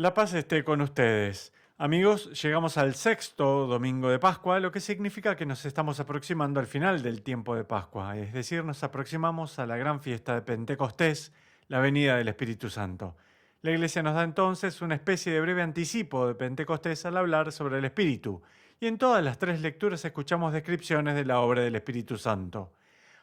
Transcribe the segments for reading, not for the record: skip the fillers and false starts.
La paz esté con ustedes. Amigos, llegamos al sexto domingo de Pascua, lo que significa que nos estamos aproximando al final del tiempo de Pascua, es decir, nos aproximamos a la gran fiesta de Pentecostés, la venida del Espíritu Santo. La Iglesia nos da entonces una especie de breve anticipo de Pentecostés al hablar sobre el Espíritu, y en todas las tres lecturas escuchamos descripciones de la obra del Espíritu Santo.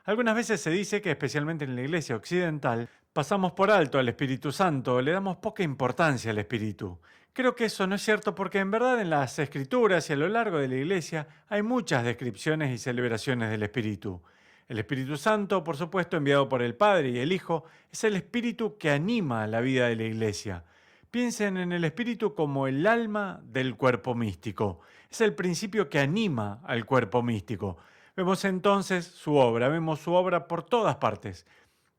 Algunas veces se dice que, especialmente en la Iglesia occidental, pasamos por alto al Espíritu Santo, le damos poca importancia al Espíritu. Creo que eso no es cierto porque en verdad en las Escrituras y a lo largo de la Iglesia hay muchas descripciones y celebraciones del Espíritu. El Espíritu Santo, por supuesto, enviado por el Padre y el Hijo, es el Espíritu que anima la vida de la Iglesia. Piensen en el Espíritu como el alma del cuerpo místico. Es el principio que anima al cuerpo místico. Vemos entonces vemos su obra por todas partes.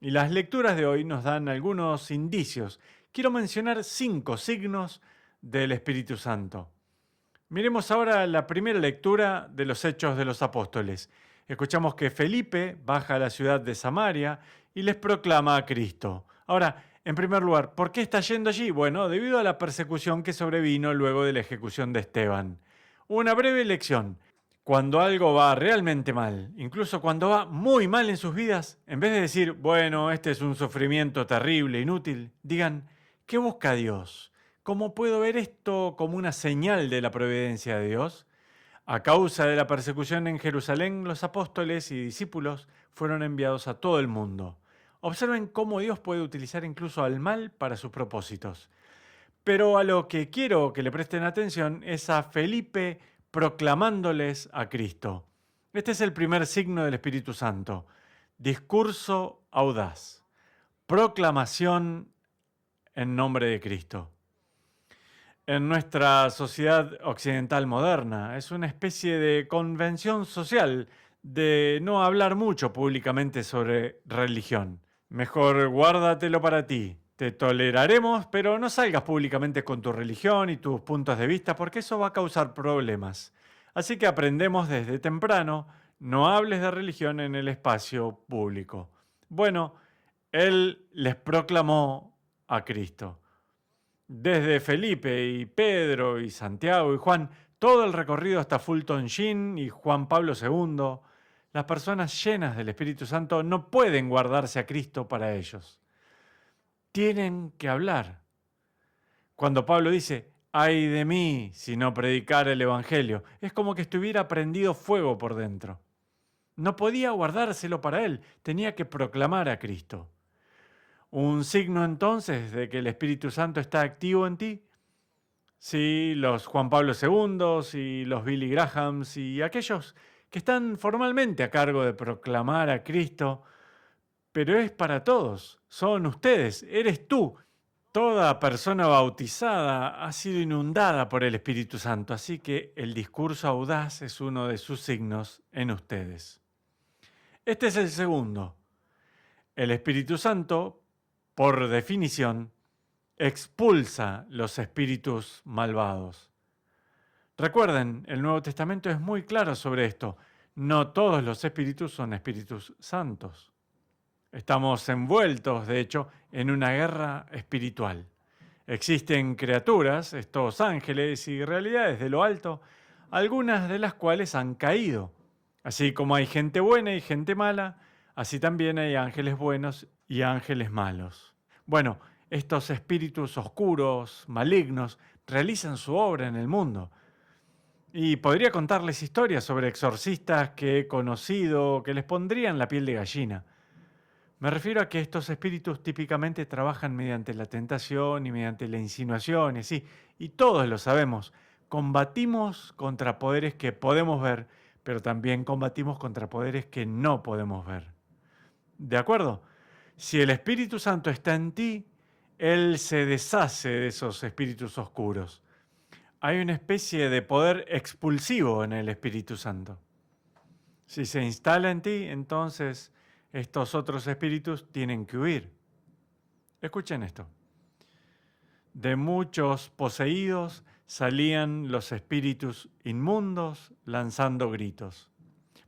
Y las lecturas de hoy nos dan algunos indicios. Quiero mencionar 5 signos del Espíritu Santo. Miremos ahora la primera lectura de los Hechos de los Apóstoles. Escuchamos que Felipe baja a la ciudad de Samaria y les proclama a Cristo. Ahora, en primer lugar, ¿por qué está yendo allí? Bueno, debido a la persecución que sobrevino luego de la ejecución de Esteban. Una breve lección. Cuando algo va realmente mal, incluso cuando va muy mal en sus vidas, en vez de decir, bueno, este es un sufrimiento terrible, inútil, digan, ¿qué busca Dios? ¿Cómo puedo ver esto como una señal de la providencia de Dios? A causa de la persecución en Jerusalén, los apóstoles y discípulos fueron enviados a todo el mundo. Observen cómo Dios puede utilizar incluso al mal para sus propósitos. Pero a lo que quiero que le presten atención es a Felipe proclamándoles a Cristo. Este es el primer signo del Espíritu Santo. Discurso audaz. Proclamación en nombre de Cristo. En nuestra sociedad occidental moderna es una especie de convención social de no hablar mucho públicamente sobre religión. Mejor guárdatelo para ti. Te toleraremos, pero no salgas públicamente con tu religión y tus puntos de vista porque eso va a causar problemas. Así que aprendemos desde temprano, no hables de religión en el espacio público. Bueno, él les proclamó a Cristo. Desde Felipe y Pedro y Santiago y Juan, todo el recorrido hasta Fulton Sheen y Juan Pablo II, las personas llenas del Espíritu Santo no pueden guardarse a Cristo para ellos. Tienen que hablar. Cuando Pablo dice, ay de mí si no predicara el Evangelio, es como que estuviera prendido fuego por dentro. No podía guardárselo para él, tenía que proclamar a Cristo. Un signo entonces de que el Espíritu Santo está activo en ti. Sí, los Juan Pablo II y los Billy Grahams y aquellos que están formalmente a cargo de proclamar a Cristo, pero es para todos, son ustedes, eres tú. Toda persona bautizada ha sido inundada por el Espíritu Santo, así que el discurso audaz es uno de sus signos en ustedes. Este es el segundo. El Espíritu Santo, por definición, expulsa los espíritus malvados. Recuerden, el Nuevo Testamento es muy claro sobre esto. No todos los espíritus son espíritus santos. Estamos envueltos, de hecho, en una guerra espiritual. Existen criaturas, estos ángeles y realidades de lo alto, algunas de las cuales han caído. Así como hay gente buena y gente mala, así también hay ángeles buenos y ángeles malos. Bueno, estos espíritus oscuros, malignos, realizan su obra en el mundo. Y podría contarles historias sobre exorcistas que he conocido que les pondrían la piel de gallina. Me refiero a que estos espíritus típicamente trabajan mediante la tentación y mediante la insinuación, y así, y todos lo sabemos. Combatimos contra poderes que podemos ver, pero también combatimos contra poderes que no podemos ver. ¿De acuerdo? Si el Espíritu Santo está en ti, Él se deshace de esos espíritus oscuros. Hay una especie de poder expulsivo en el Espíritu Santo. Si se instala en ti, entonces estos otros espíritus tienen que huir. Escuchen esto. De muchos poseídos salían los espíritus inmundos lanzando gritos.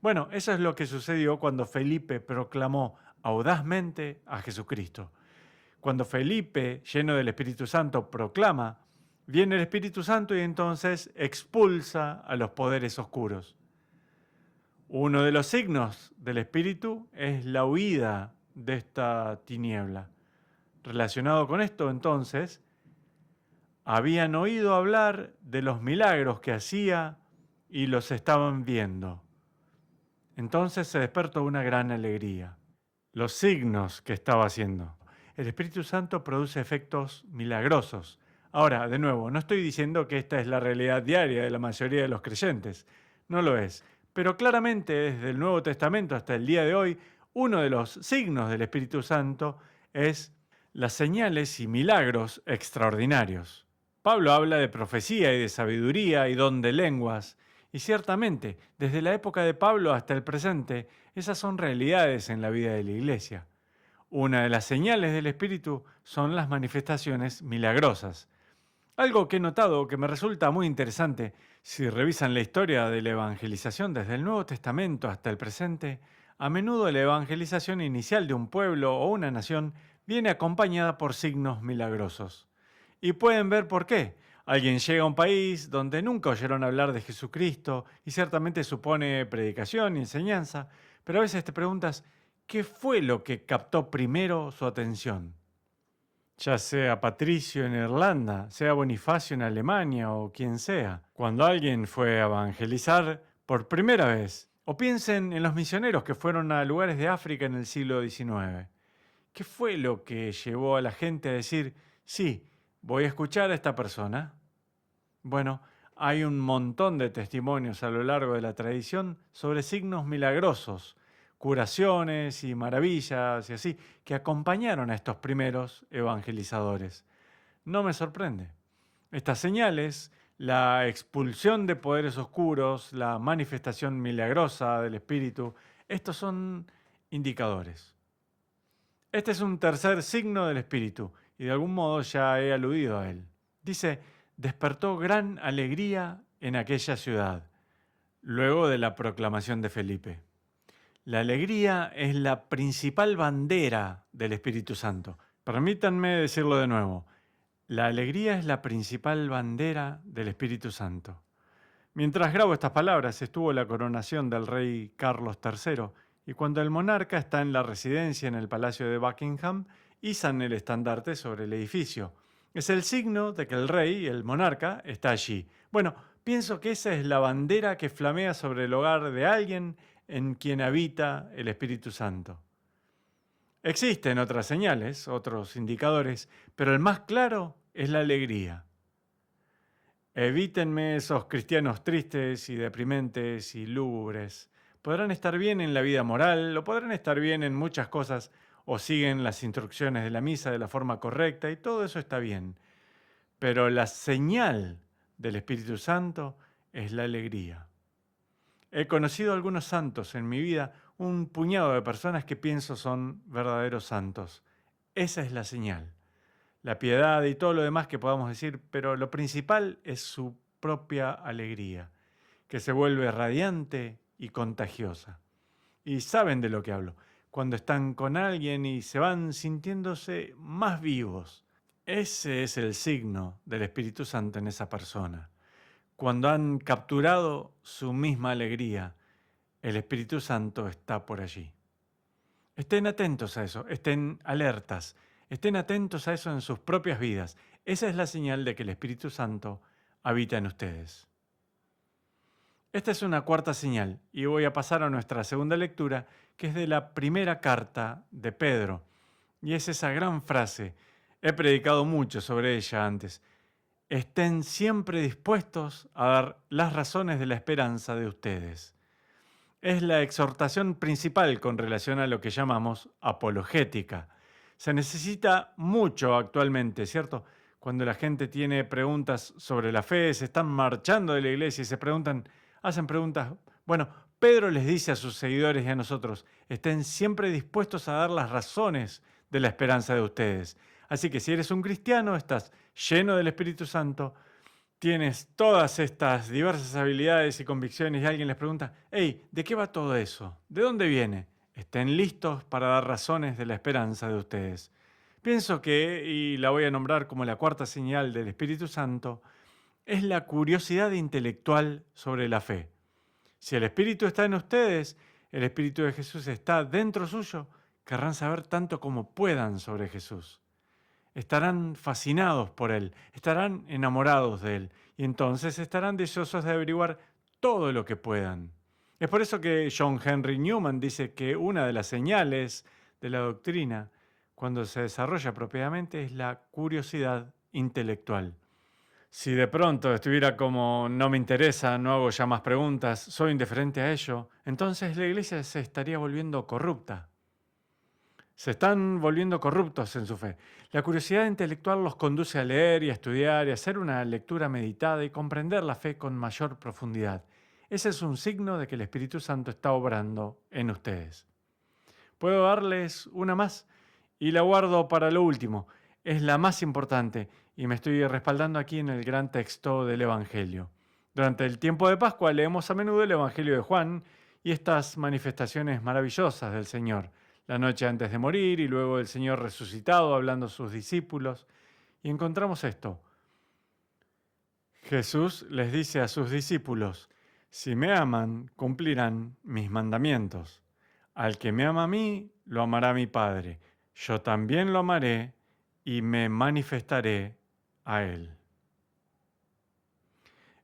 Bueno, eso es lo que sucedió cuando Felipe proclamó audazmente a Jesucristo. Cuando Felipe, lleno del Espíritu Santo, proclama, Viene el Espíritu Santo y entonces expulsa a los poderes oscuros. Uno de los signos del Espíritu es la huida de esta tiniebla. Relacionado con esto, entonces, habían oído hablar de los milagros que hacía y los estaban viendo. Entonces se despertó una gran alegría. Los signos que estaba haciendo. El Espíritu Santo produce efectos milagrosos. Ahora, de nuevo, no estoy diciendo que esta es la realidad diaria de la mayoría de los creyentes. No lo es. Pero claramente desde el Nuevo Testamento hasta el día de hoy, uno de los signos del Espíritu Santo es las señales y milagros extraordinarios. Pablo habla de profecía y de sabiduría y don de lenguas. Y ciertamente, desde la época de Pablo hasta el presente, esas son realidades en la vida de la Iglesia. Una de las señales del Espíritu son las manifestaciones milagrosas. Algo que he notado que me resulta muy interesante, si revisan la historia de la evangelización desde el Nuevo Testamento hasta el presente, a menudo la evangelización inicial de un pueblo o una nación viene acompañada por signos milagrosos. Y pueden ver por qué. Alguien llega a un país donde nunca oyeron hablar de Jesucristo y ciertamente supone predicación y enseñanza, pero a veces te preguntas, ¿qué fue lo que captó primero su atención? Ya sea Patricio en Irlanda, sea Bonifacio en Alemania o quien sea, cuando alguien fue a evangelizar por primera vez. O piensen en los misioneros que fueron a lugares de África en el siglo XIX. ¿Qué fue lo que llevó a la gente a decir, sí, voy a escuchar a esta persona? Bueno, hay un montón de testimonios a lo largo de la tradición sobre signos milagrosos, curaciones y maravillas y así, que acompañaron a estos primeros evangelizadores. No me sorprende. Estas señales, la expulsión de poderes oscuros, la manifestación milagrosa del Espíritu, estos son indicadores. Este es un tercer signo del Espíritu y de algún modo ya he aludido a él. Dice, despertó gran alegría en aquella ciudad, luego de la proclamación de Felipe. La alegría es la principal bandera del Espíritu Santo. Permítanme decirlo de nuevo. La alegría es la principal bandera del Espíritu Santo. Mientras grabo estas palabras, estuvo la coronación del rey Carlos III, y cuando el monarca está en la residencia en el Palacio de Buckingham, izan el estandarte sobre el edificio. Es el signo de que el rey, el monarca, está allí. Bueno, pienso que esa es la bandera que flamea sobre el hogar de alguien en quien habita el Espíritu Santo. Existen otras señales, otros indicadores, pero el más claro es la alegría. Evítenme esos cristianos tristes y deprimentes y lúgubres. Podrán estar bien en la vida moral, o podrán estar bien en muchas cosas, o siguen las instrucciones de la misa de la forma correcta, y todo eso está bien. Pero la señal del Espíritu Santo es la alegría. He conocido a algunos santos en mi vida, un puñado de personas que pienso son verdaderos santos. Esa es la señal. La piedad y todo lo demás que podamos decir, pero lo principal es su propia alegría, que se vuelve radiante y contagiosa. Y saben de lo que hablo, cuando están con alguien y se van sintiéndose más vivos. Ese es el signo del Espíritu Santo en esa persona. Cuando han capturado su misma alegría, el Espíritu Santo está por allí. Estén atentos a eso, estén alertas, estén atentos a eso en sus propias vidas. Esa es la señal de que el Espíritu Santo habita en ustedes. Esta es una cuarta señal y voy a pasar a nuestra segunda lectura, que es de la primera carta de Pedro. Y es esa gran frase, he predicado mucho sobre ella antes. Estén siempre dispuestos a dar las razones de la esperanza de ustedes. Es la exhortación principal con relación a lo que llamamos apologética. Se necesita mucho actualmente, ¿cierto? Cuando la gente tiene preguntas sobre la fe, se están marchando de la iglesia y se preguntan, hacen preguntas. Bueno, Pedro les dice a sus seguidores y a nosotros, estén siempre dispuestos a dar las razones de la esperanza de ustedes. Así que si eres un cristiano, estás lleno del Espíritu Santo, tienes todas estas diversas habilidades y convicciones y alguien les pregunta, hey, ¿de qué va todo eso? ¿De dónde viene? Estén listos para dar razones de la esperanza de ustedes. Pienso que, y la voy a nombrar como la cuarta señal del Espíritu Santo, es la curiosidad intelectual sobre la fe. Si el Espíritu está en ustedes, el Espíritu de Jesús está dentro suyo, querrán saber tanto como puedan sobre Jesús. Estarán fascinados por Él, estarán enamorados de Él, y entonces estarán deseosos de averiguar todo lo que puedan. Es por eso que John Henry Newman dice que una de las señales de la doctrina, cuando se desarrolla propiamente, es la curiosidad intelectual. Si de pronto estuviera como no me interesa, no hago ya más preguntas, soy indiferente a ello, entonces la iglesia se estaría volviendo corrupta. Se están volviendo corruptos en su fe. La curiosidad intelectual los conduce a leer y a estudiar y a hacer una lectura meditada y comprender la fe con mayor profundidad. Ese es un signo de que el Espíritu Santo está obrando en ustedes. Puedo darles una más y la guardo para lo último. Es la más importante y me estoy respaldando aquí en el gran texto del Evangelio. Durante el tiempo de Pascua leemos a menudo el Evangelio de Juan y estas manifestaciones maravillosas del Señor. La noche antes de morir y luego el Señor resucitado hablando a sus discípulos. Y encontramos esto. Jesús les dice a sus discípulos, si me aman, cumplirán mis mandamientos. Al que me ama a mí, lo amará mi Padre. Yo también lo amaré y me manifestaré a Él.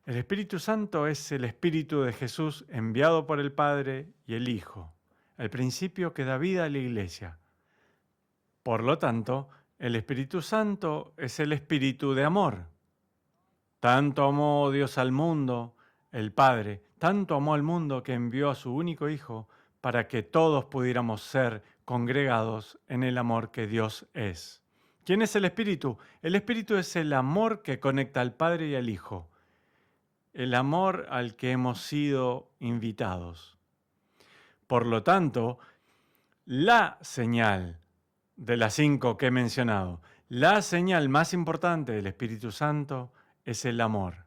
El Espíritu Santo es el Espíritu de Jesús enviado por el Padre y el Hijo, el principio que da vida a la Iglesia. Por lo tanto, el Espíritu Santo es el Espíritu de amor. Tanto amó Dios al mundo, el Padre, tanto amó al mundo que envió a su único Hijo para que todos pudiéramos ser congregados en el amor que Dios es. ¿Quién es el Espíritu? El Espíritu es el amor que conecta al Padre y al Hijo, el amor al que hemos sido invitados. Por lo tanto, la señal de las 5 que he mencionado, la señal más importante del Espíritu Santo es el amor.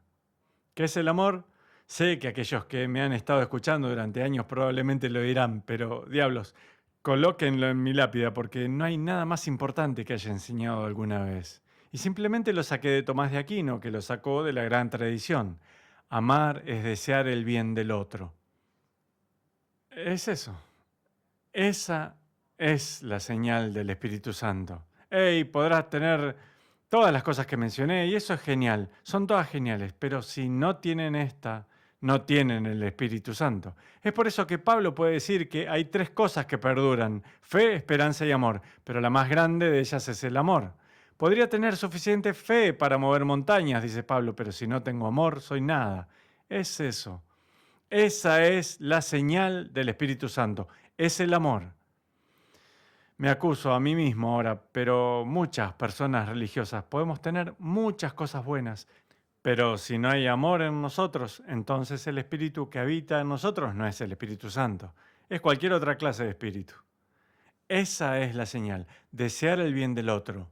¿Qué es el amor? Sé que aquellos que me han estado escuchando durante años probablemente lo dirán, pero diablos, colóquenlo en mi lápida porque no hay nada más importante que haya enseñado alguna vez. Y simplemente lo saqué de Tomás de Aquino, que lo sacó de la gran tradición. Amar es desear el bien del otro. Es eso. Esa es la señal del Espíritu Santo. Podrás tener todas las cosas que mencioné y eso es genial. Son todas geniales, pero si no tienen esta, no tienen el Espíritu Santo. Es por eso que Pablo puede decir que hay 3 cosas que perduran: fe, esperanza y amor, pero la más grande de ellas es el amor. Podría tener suficiente fe para mover montañas, dice Pablo, pero si no tengo amor, soy nada. Es eso. Esa es la señal del Espíritu Santo, es el amor. Me acuso a mí mismo ahora, pero muchas personas religiosas podemos tener muchas cosas buenas, pero si no hay amor en nosotros, entonces el Espíritu que habita en nosotros no es el Espíritu Santo, es cualquier otra clase de espíritu. Esa es la señal, desear el bien del otro.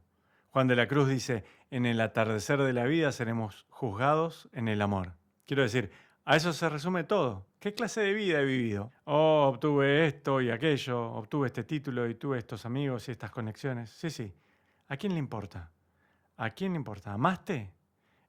Juan de la Cruz dice, en el atardecer de la vida seremos juzgados en el amor. Quiero decir, a eso se resume todo. ¿Qué clase de vida he vivido? Obtuve esto y aquello, obtuve este título y tuve estos amigos y estas conexiones. Sí. ¿A quién le importa? ¿A quién le importa? ¿Amaste?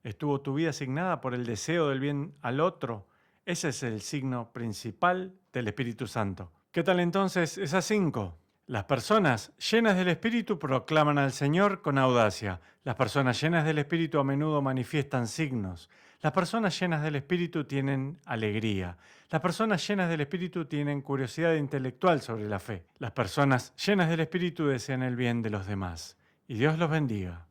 ¿Estuvo tu vida asignada por el deseo del bien al otro? Ese es el signo principal del Espíritu Santo. ¿Qué tal entonces esas 5? Las personas llenas del Espíritu proclaman al Señor con audacia. Las personas llenas del Espíritu a menudo manifiestan signos. Las personas llenas del Espíritu tienen alegría. Las personas llenas del Espíritu tienen curiosidad intelectual sobre la fe. Las personas llenas del Espíritu desean el bien de los demás. Y Dios los bendiga.